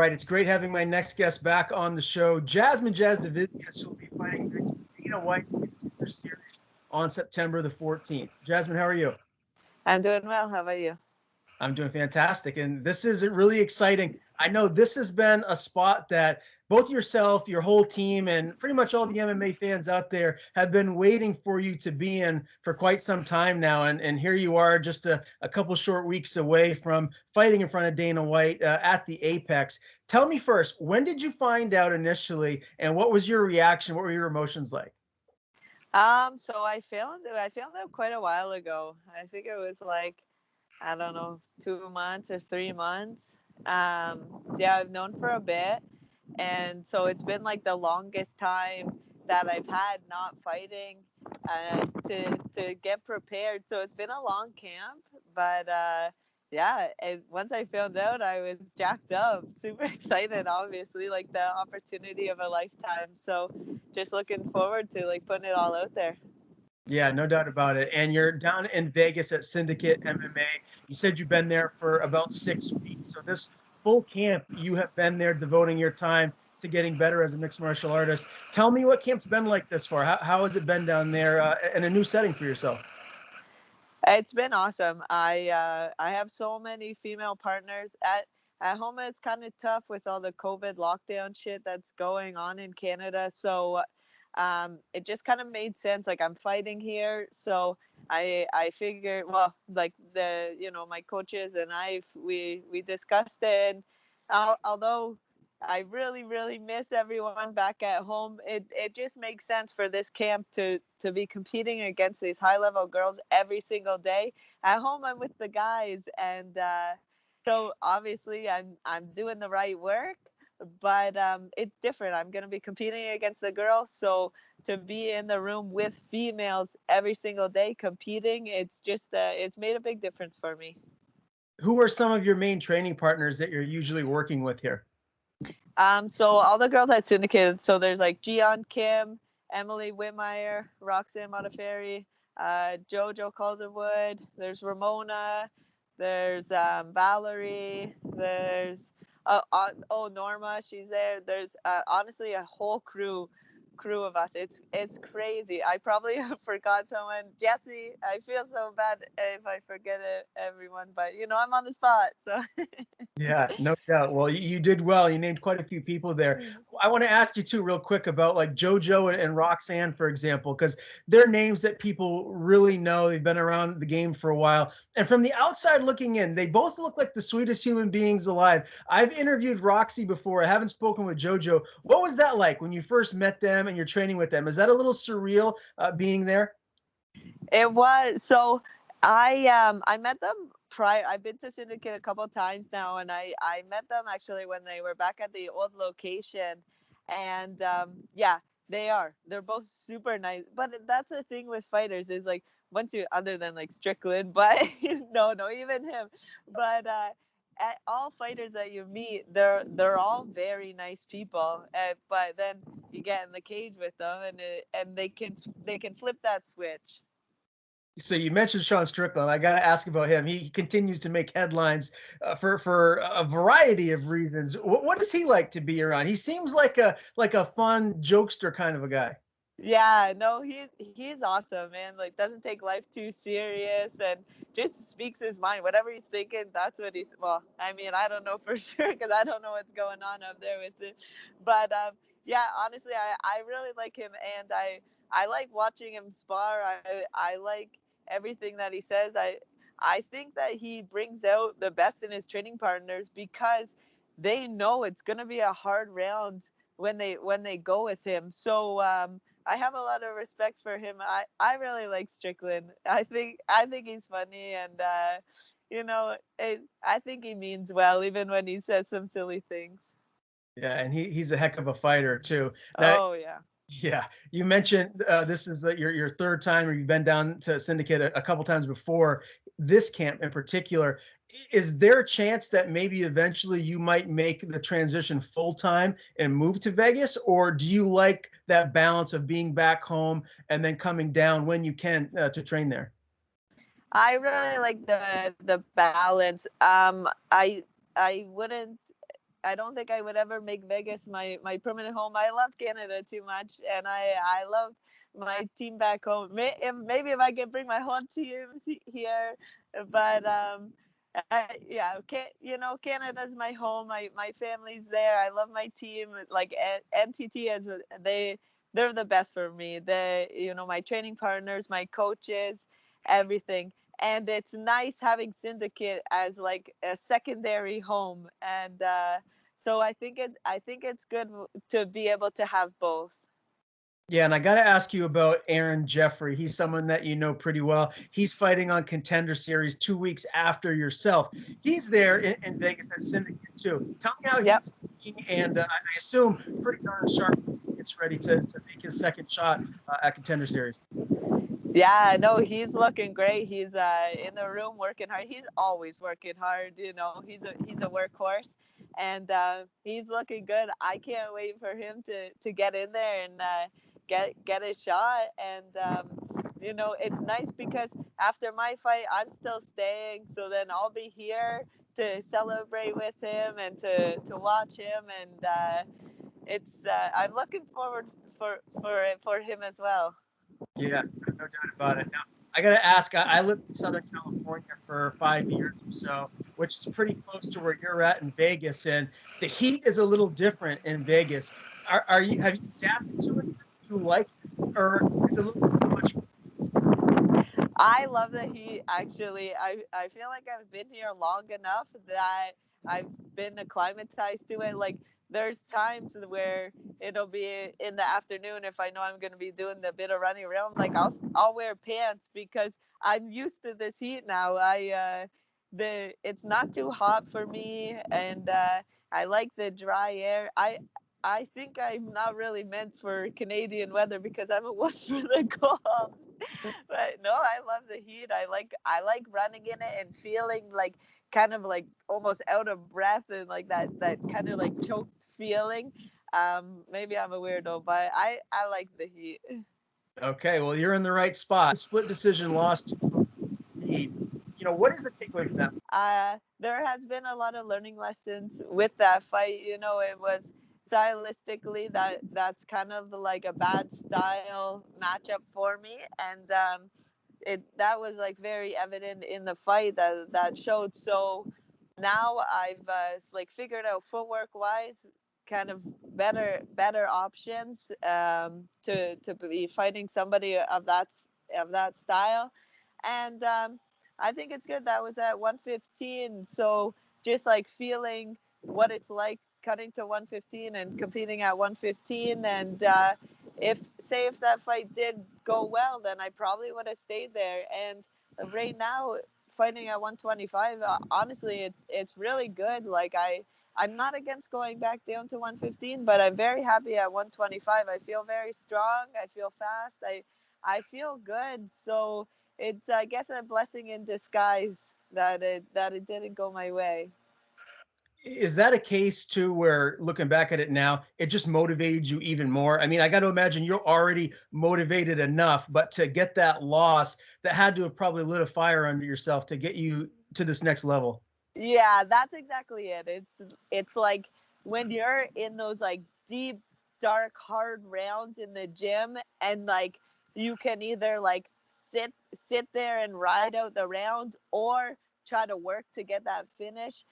right, it's great having my next guest back on the show, Jasmine Jasudavicius, who will be fighting Dana White's Contender Series on September the 14th. Jasmine, how are you? I'm doing well. How about you? I'm doing fantastic, and this is really exciting. I know this has been a spot that both yourself, your whole team, and pretty much all the MMA fans out there have been waiting for you to be in for quite some time now. And here you are, just a couple short weeks away from fighting in front of Dana White at the Apex. Tell me first, when did you find out initially, and what was your reaction? What were your emotions like? So I found out quite a while ago. I think it was like, I don't know, 2 months or 3 months. Yeah, I've known for a bit, and so it's been like the longest time that I've had not fighting to get prepared. So it's been a long camp, but yeah, once I found out, I was jacked up, super excited, obviously, like the opportunity of a lifetime. So just looking forward to like putting it all out there. Yeah, no doubt about it. And you're down in Vegas at Syndicate MMA. You said you've been there for about 6 weeks. So this full camp, you have been there devoting your time to getting better as a mixed martial artist. Tell me what camp's been like this far. How has it been down there in a new setting for yourself? It's been awesome. I have so many female partners at home. It's kind of tough with all the COVID lockdown shit that's going on in Canada. So it just kind of made sense. Like I'm fighting here, so I figured, well, like my coaches and we discussed it. And although I really, really miss everyone back at home. It just makes sense for this camp to be competing against these high level girls every single day. At home, I'm with the guys, and so obviously I'm doing the right work. But it's different. I'm gonna be competing against the girls, so to be in the room with females every single day competing, it's just it's made a big difference for me. Who are some of your main training partners that you're usually working with here? So all the girls at Syndicate, so there's like Gian Kim, Emily Whitmire, Roxanne Modafferi, Jojo Calderwood, there's Ramona, there's Valerie, there's Norma, she's there. There's honestly a whole crew of us. It's crazy. I probably forgot someone. Jesse, I feel so bad if I forget everyone, but I'm on the spot, so. Yeah, no doubt. Well, you did well. You named quite a few people there. I want to ask you too, real quick, about like JoJo and Roxanne, for example, because they're names that people really know. They've been around the game for a while. And from the outside looking in, they both look like the sweetest human beings alive. I've interviewed Roxy before. I haven't spoken with JoJo. What was that like when you first met them and you're training with them? Is that a little surreal being there? It was. So I met them prior. I've been to Syndicate a couple of times now, and I met them actually when they were back at the old location. And yeah, they're both super nice. But that's the thing with fighters is like, once you, other than like Strickland, but no, even him. But at all fighters that you meet, they're all very nice people. But then you get in the cage with them, and they can flip that switch. So you mentioned Sean Strickland. I got to ask about him. He continues to make headlines for a variety of reasons. What does he like to be around? He seems like a fun jokester kind of a guy. Yeah, no, he's awesome, man. Like, doesn't take life too serious and just speaks his mind. Whatever he's thinking, that's what he's. Well, I mean, I don't know for sure because I don't know what's going on up there with it. But yeah, honestly, I really like him, and I like watching him spar. I like everything that he says. I think that he brings out the best in his training partners because they know it's gonna be a hard round when they go with him. So I have a lot of respect for him. I really like Strickland. I think he's funny, and I think he means well even when he says some silly things. Yeah, and he's a heck of a fighter too. Now, Oh yeah. yeah, you mentioned this is your third time, or you've been down to Syndicate a couple times before. This camp in particular, is there a chance that maybe eventually you might make the transition full time and move to Vegas, or do you like that balance of being back home and then coming down when you can to train there? I really like the balance. I wouldn't. I don't think I would ever make Vegas my permanent home. I love Canada too much, and I love my team back home. Maybe if I can bring my whole team here, but yeah, Canada's my home. My family's there. I love my team. Like NTT, as they're the best for me. My training partners, my coaches, everything. And it's nice having Syndicate as like a secondary home. And so I think it's good to be able to have both. Yeah, and I got to ask you about Aaron Jeffrey. He's someone that you know pretty well. He's fighting on Contender Series 2 weeks after yourself. He's there in Vegas at Syndicate too. Tell me how Yep. he's looking, and I assume pretty darn sharp. Gets ready to make his second shot at Contender Series. Yeah, no, he's looking great. He's in the room working hard. He's always working hard. He's a workhorse, and he's looking good. I can't wait for him to get in there and get a shot. And it's nice because after my fight, I'm still staying. So then I'll be here to celebrate with him and to watch him. And it's I'm looking forward for him as well. Yeah, no doubt about it. Now, I got to ask, I lived in Southern California for 5 years or so, which is pretty close to where you're at in Vegas, and the heat is a little different in Vegas. Have you adapted to it? Do you like it, or is it a little too much? I love the heat. Actually, I feel like I've been here long enough that I've been acclimatized to it. Like there's times where it'll be in the afternoon if I know I'm gonna be doing the bit of running around. Like I'll wear pants because I'm used to this heat now. It's not too hot for me, and I like the dry air. I think I'm not really meant for Canadian weather because I'm a wuss for the cold. But no, I love the heat. I like running in it and feeling like kind of like almost out of breath and like that kind of like choked feeling. Maybe I'm a weirdo, but I like the heat. Okay, well, you're in the right spot. Split decision lost. What is the takeaway from that? There has been a lot of learning lessons with that fight. It was stylistically that's kind of like a bad style matchup for me, and that was like very evident in the fight that showed. So now I've like figured out footwork wise kind of better options to be fighting somebody of that style. And I think it's good that was at 115. So just like feeling what it's like cutting to 115 and competing at 115. And if that fight did go well, then I probably would have stayed there. And right now, fighting at 125, honestly, it's really good. Like I'm not against going back down to 115, but I'm very happy at 125. I feel very strong. I feel fast. I feel good. So it's, I guess, a blessing in disguise that it didn't go my way. Is that a case too where looking back at it now, it just motivated you even more? I mean, I got to imagine you're already motivated enough, but to get that loss, that had to have probably lit a fire under yourself to get you to this next level. Yeah, that's exactly it. It's like when you're in those like deep, dark, hard rounds in the gym, and like you can either like sit there and ride out the round or try to work to get that finish.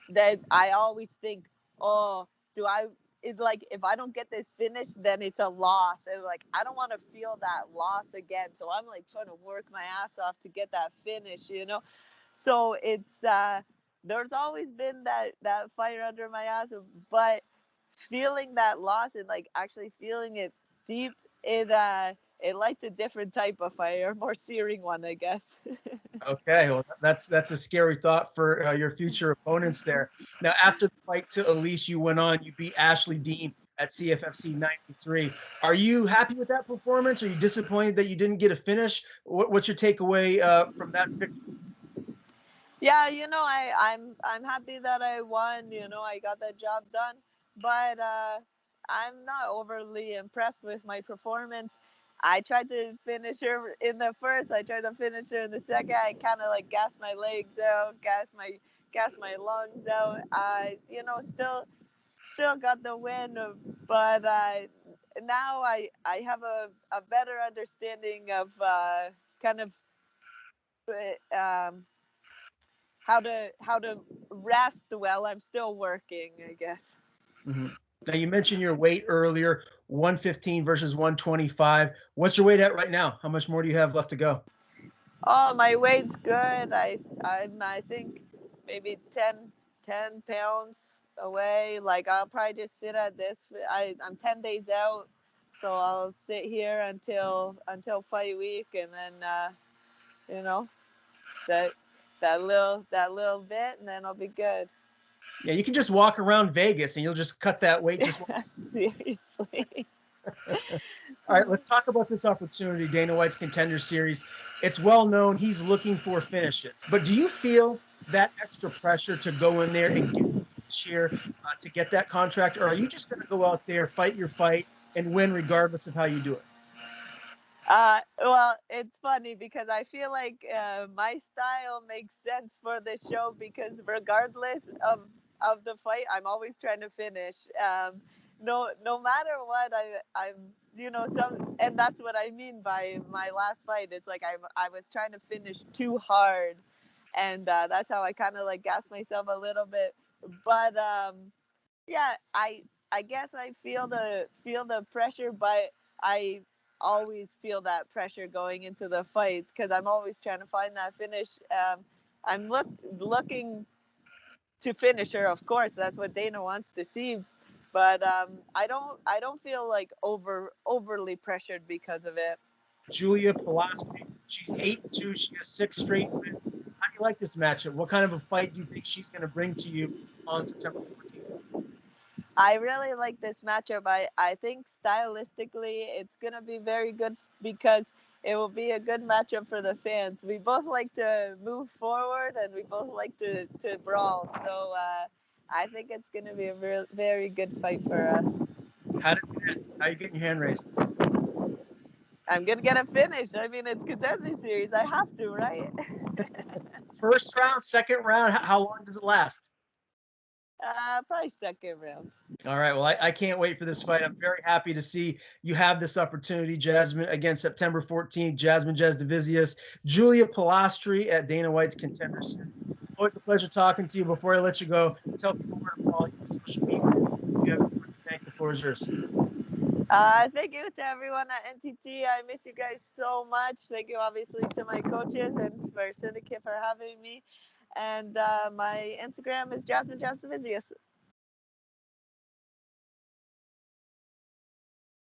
That I always think, oh, do I? It's like if I don't get this finish, then it's a loss, and like I don't want to feel that loss again. So I'm like trying to work my ass off to get that finish. So it's there's always been that fire under my ass, but feeling that loss and like actually feeling it deep, it lights a different type of fire, more searing one, I guess. Okay, well, that's a scary thought for your future opponents there. Now, after the fight to Elise, you went on, you beat Ashley Dean at CFFC 93. Are you happy with that performance? Are you disappointed that you didn't get a finish? What's your takeaway from that victory? Yeah, I'm happy that I won. I got the job done, but I'm not overly impressed with my performance. I tried to finish her in the first. I tried to finish her in the second. I kind of gassed my legs out, gassed my lungs out. Still still got the win, but now I have a better understanding of kind of um, how to rest while I'm still working, I guess. Mm-hmm. Now you mentioned your weight earlier, 115 versus 125. What's your weight at right now? How much more do you have left to go? Oh, my weight's good. I think maybe 10 pounds away. Like I'll probably just sit at this. I'm 10 days out, so I'll sit here until fight week, and then you know that that little bit, and then I'll be good. Yeah, you can just walk around Vegas and you'll just cut that weight. Just Seriously. All right, let's talk about this opportunity, Dana White's Contender Series. It's well known he's looking for finishes, but do you feel that extra pressure to go in there and get this year to get that contract, or are you just going to go out there, fight your fight, and win regardless of how you do it? Well, it's funny because I feel like my style makes sense for this show because regardless of the fight, I'm always trying to finish. No matter what, I'm and that's what I mean by my last fight. It's like I was trying to finish too hard, and that's how I kind of like gassed myself a little bit. But yeah, I guess I feel the pressure, but I always feel that pressure going into the fight because I'm always trying to find that finish. I'm looking to finish her, of course. That's what Dana wants to see, but I don't feel like overly pressured because of it. Julia Polastri, she's 8-2. She has 6 straight wins. How do you like this matchup? What kind of a fight do you think she's going to bring to you on September 14th? I really like this matchup. I think stylistically it's going to be very good because it will be a good matchup for the fans. We both like to move forward and we both like to brawl. So I think it's going to be a very good fight for us. How does it end? How are you getting your hand raised? I'm going to get a finish. I mean, it's Contender Series. I have to, right? First round, second round, how long does it last? Probably second round. All right. Well, I can't wait for this fight. I'm very happy to see you have this opportunity, Jasmine. Again, September 14th, Jasmine Jasudavicius, Julia Polastri at Dana White's Contender Series. Always a pleasure talking to you. Before I let you go, tell people where to follow you on social media. You have thank the floor is yours. Thank you to everyone at NTT. I miss you guys so much. Thank you, obviously, to my coaches and for Syndicate for having me. And my Instagram is Jasmine Jasudavicius.